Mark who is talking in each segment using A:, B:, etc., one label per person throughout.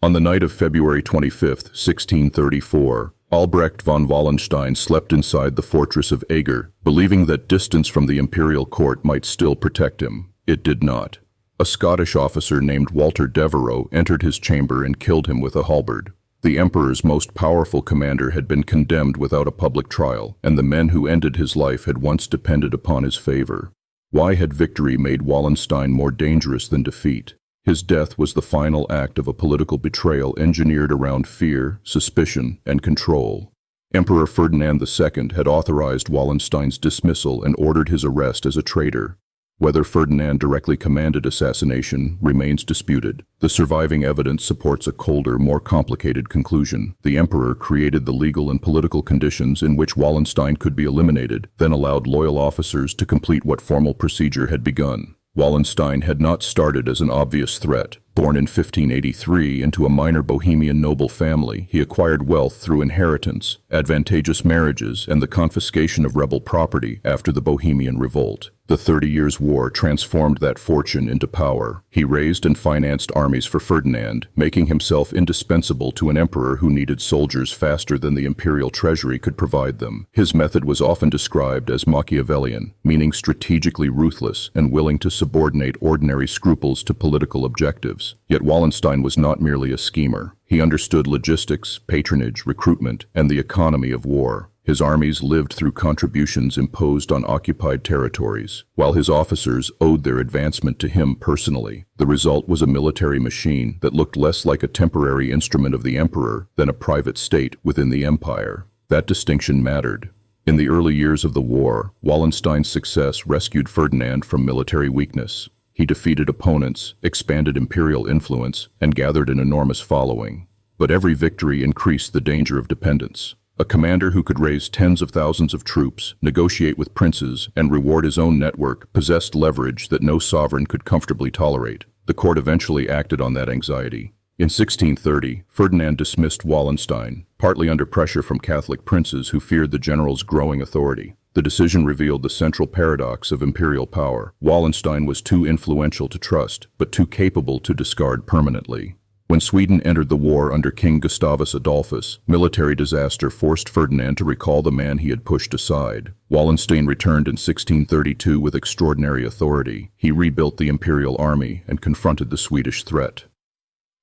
A: On the night of February 25, 1634, Albrecht von Wallenstein slept inside the fortress of Eger, believing that distance from the imperial court might still protect him. It did not. A Scottish officer named Walter Devereux entered his chamber and killed him with a halberd. The emperor's most powerful commander had been condemned without a public trial, and the men who ended his life had once depended upon his favor. Why had victory made Wallenstein more dangerous than defeat? His death was the final act of a political betrayal engineered around fear, suspicion, and control. Emperor Ferdinand II had authorized Wallenstein's dismissal and ordered his arrest as a traitor. Whether Ferdinand directly commanded assassination remains disputed. The surviving evidence supports a colder, more complicated conclusion. The emperor created the legal and political conditions in which Wallenstein could be eliminated, then allowed loyal officers to complete what formal procedure had begun. Wallenstein had not started as an obvious threat. Born in 1583 into a minor Bohemian noble family, he acquired wealth through inheritance, advantageous marriages, and the confiscation of rebel property after the Bohemian Revolt. The 30 Years' War transformed that fortune into power. He raised and financed armies for Ferdinand, making himself indispensable to an emperor who needed soldiers faster than the imperial treasury could provide them. His method was often described as Machiavellian, meaning strategically ruthless and willing to subordinate ordinary scruples to political objectives. Yet Wallenstein was not merely a schemer. He understood logistics, patronage, recruitment, and the economy of war. His armies lived through contributions imposed on occupied territories, while his officers owed their advancement to him personally. The result was a military machine that looked less like a temporary instrument of the emperor than a private state within the empire. That distinction mattered. In the early years of the war, Wallenstein's success rescued Ferdinand from military weakness. He defeated opponents, expanded imperial influence, and gathered an enormous following. But every victory increased the danger of dependence. A commander who could raise tens of thousands of troops, negotiate with princes, and reward his own network possessed leverage that no sovereign could comfortably tolerate. The court eventually acted on that anxiety. In 1630, Ferdinand dismissed Wallenstein, partly under pressure from Catholic princes who feared the general's growing authority. The decision revealed the central paradox of imperial power. Wallenstein was too influential to trust, but too capable to discard permanently. When Sweden entered the war under King Gustavus Adolphus, military disaster forced Ferdinand to recall the man he had pushed aside. Wallenstein returned in 1632 with extraordinary authority. He rebuilt the imperial army and confronted the Swedish threat.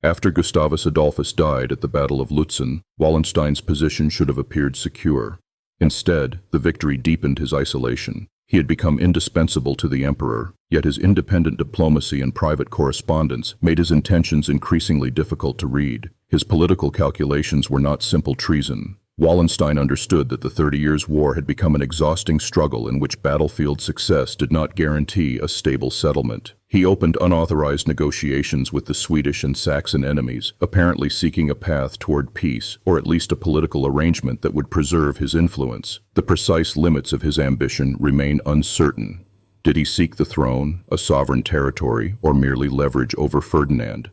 A: After Gustavus Adolphus died at the Battle of Lutzen, Wallenstein's position should have appeared secure. Instead, the victory deepened his isolation. He had become indispensable to the emperor, yet his independent diplomacy and private correspondence made his intentions increasingly difficult to read. His political calculations were not simple treason. Wallenstein understood that the 30 Years' War had become an exhausting struggle in which battlefield success did not guarantee a stable settlement. He opened unauthorized negotiations with the Swedish and Saxon enemies, apparently seeking a path toward peace, or at least a political arrangement that would preserve his influence. The precise limits of his ambition remain uncertain. Did he seek the throne, a sovereign territory, or merely leverage over Ferdinand?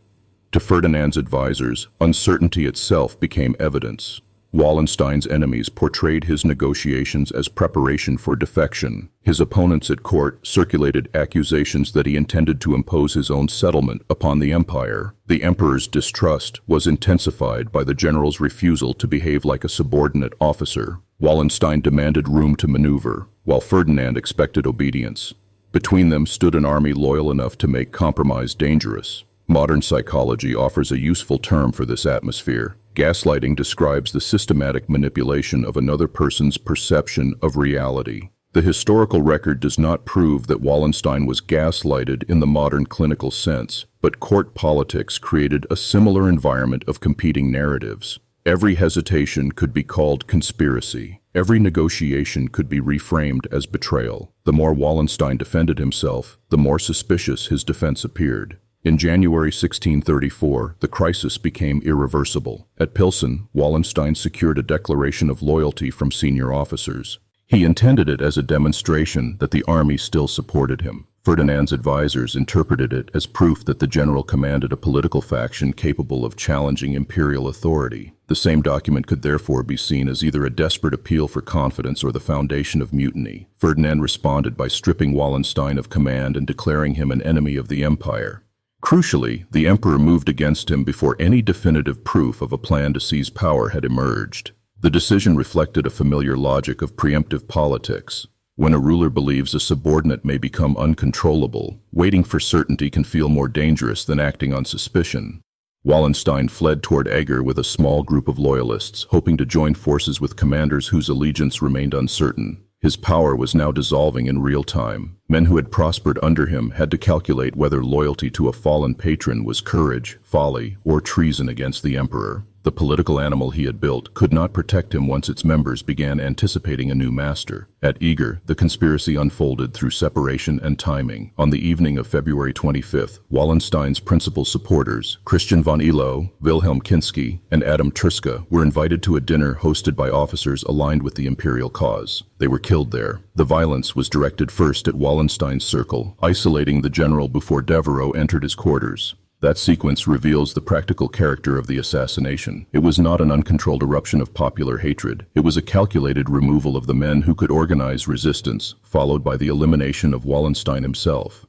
A: To Ferdinand's advisors, uncertainty itself became evidence. Wallenstein's enemies portrayed his negotiations as preparation for defection. His opponents at court circulated accusations that he intended to impose his own settlement upon the empire. The emperor's distrust was intensified by the general's refusal to behave like a subordinate officer. Wallenstein demanded room to maneuver, while Ferdinand expected obedience. Between them stood an army loyal enough to make compromise dangerous. Modern psychology offers a useful term for this atmosphere. Gaslighting describes the systematic manipulation of another person's perception of reality. The historical record does not prove that Wallenstein was gaslighted in the modern clinical sense, but court politics created a similar environment of competing narratives. Every hesitation could be called conspiracy. Every negotiation could be reframed as betrayal. The more Wallenstein defended himself, the more suspicious his defense appeared. In January 1634, the crisis became irreversible. At Pilsen, Wallenstein secured a declaration of loyalty from senior officers. He intended it as a demonstration that the army still supported him. Ferdinand's advisors interpreted it as proof that the general commanded a political faction capable of challenging imperial authority. The same document could therefore be seen as either a desperate appeal for confidence or the foundation of mutiny. Ferdinand responded by stripping Wallenstein of command and declaring him an enemy of the empire. Crucially, the emperor moved against him before any definitive proof of a plan to seize power had emerged. The decision reflected a familiar logic of preemptive politics. When a ruler believes a subordinate may become uncontrollable, waiting for certainty can feel more dangerous than acting on suspicion. Wallenstein fled toward Eger with a small group of loyalists, hoping to join forces with commanders whose allegiance remained uncertain. His power was now dissolving in real time. Men who had prospered under him had to calculate whether loyalty to a fallen patron was courage, folly, or treason against the emperor. The political animal he had built could not protect him once its members began anticipating a new master. At Eger, the conspiracy unfolded through separation and timing. On the evening of February 25th, Wallenstein's principal supporters, Christian von Elo, Wilhelm Kinsky, and Adam Truska, were invited to a dinner hosted by officers aligned with the imperial cause. They were killed there. The violence was directed first at Wallenstein's circle, isolating the general before Devereux entered his quarters. That sequence reveals the practical character of the assassination. It was not an uncontrolled eruption of popular hatred. It was a calculated removal of the men who could organize resistance, followed by the elimination of Wallenstein himself.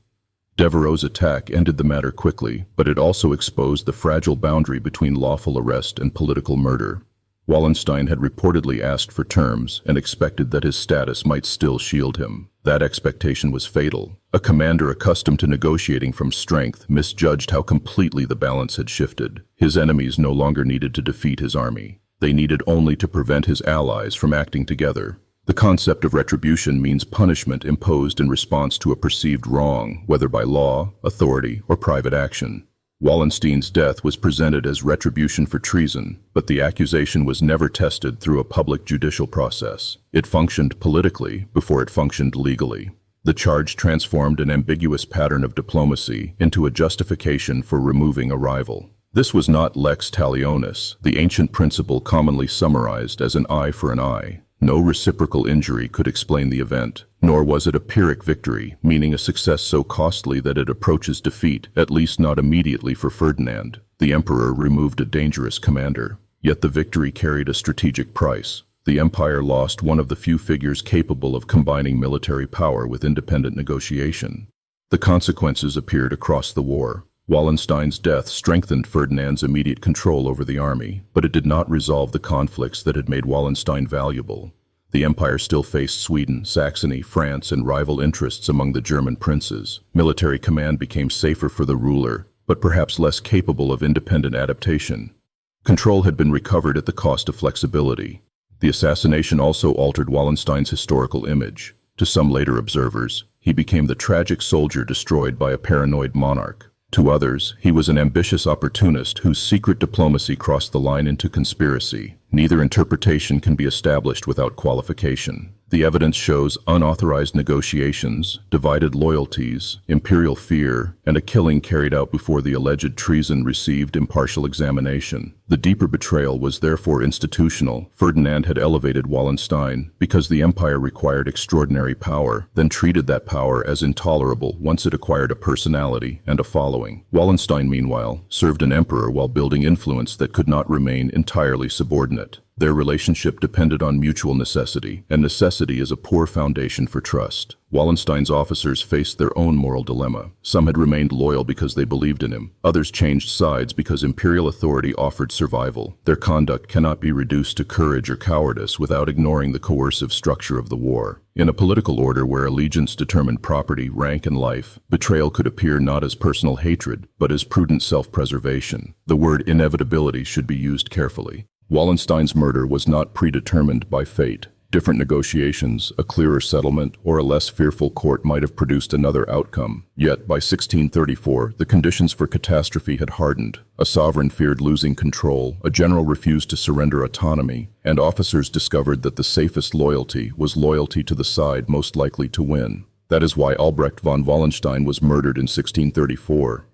A: Devereux's attack ended the matter quickly, but it also exposed the fragile boundary between lawful arrest and political murder. Wallenstein had reportedly asked for terms and expected that his status might still shield him. That expectation was fatal. A commander accustomed to negotiating from strength misjudged how completely the balance had shifted. His enemies no longer needed to defeat his army. They needed only to prevent his allies from acting together. The concept of retribution means punishment imposed in response to a perceived wrong, whether by law, authority, or private action. Wallenstein's death was presented as retribution for treason, but the accusation was never tested through a public judicial process. It functioned politically before it functioned legally. The charge transformed an ambiguous pattern of diplomacy into a justification for removing a rival. This was not lex talionis, the ancient principle commonly summarized as an eye for an eye. No reciprocal injury could explain the event, nor was it a Pyrrhic victory, meaning a success so costly that it approaches defeat, at least not immediately for Ferdinand. The emperor removed a dangerous commander. Yet the victory carried a strategic price. The empire lost one of the few figures capable of combining military power with independent negotiation. The consequences appeared across the war. Wallenstein's death strengthened Ferdinand's immediate control over the army, but it did not resolve the conflicts that had made Wallenstein valuable. The empire still faced Sweden, Saxony, France, and rival interests among the German princes. Military command became safer for the ruler, but perhaps less capable of independent adaptation. Control had been recovered at the cost of flexibility. The assassination also altered Wallenstein's historical image. To some later observers, he became the tragic soldier destroyed by a paranoid monarch. To others, he was an ambitious opportunist whose secret diplomacy crossed the line into conspiracy. Neither interpretation can be established without qualification. The evidence shows unauthorized negotiations, divided loyalties, imperial fear, and a killing carried out before the alleged treason received impartial examination. The deeper betrayal was therefore institutional. Ferdinand had elevated Wallenstein because the empire required extraordinary power, then treated that power as intolerable once it acquired a personality and a following. Wallenstein, meanwhile, served an emperor while building influence that could not remain entirely subordinate. Their relationship depended on mutual necessity, and necessity is a poor foundation for trust. Wallenstein's officers faced their own moral dilemma. Some had remained loyal because they believed in him. Others changed sides because imperial authority offered survival. Their conduct cannot be reduced to courage or cowardice without ignoring the coercive structure of the war. In a political order where allegiance determined property, rank, and life, betrayal could appear not as personal hatred, but as prudent self-preservation. The word inevitability should be used carefully. Wallenstein's murder was not predetermined by fate. Different negotiations, a clearer settlement, or a less fearful court might have produced another outcome. Yet, by 1634, the conditions for catastrophe had hardened. A sovereign feared losing control, a general refused to surrender autonomy, and officers discovered that the safest loyalty was loyalty to the side most likely to win. That is why Albrecht von Wallenstein was murdered in 1634.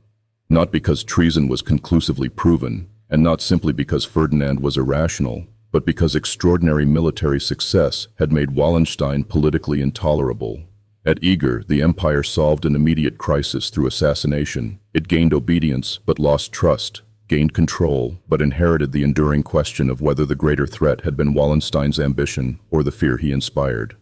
A: Not because treason was conclusively proven, and not simply because Ferdinand was irrational, but because extraordinary military success had made Wallenstein politically intolerable. At Eger, the empire solved an immediate crisis through assassination. It gained obedience, but lost trust, gained control, but inherited the enduring question of whether the greater threat had been Wallenstein's ambition or the fear he inspired.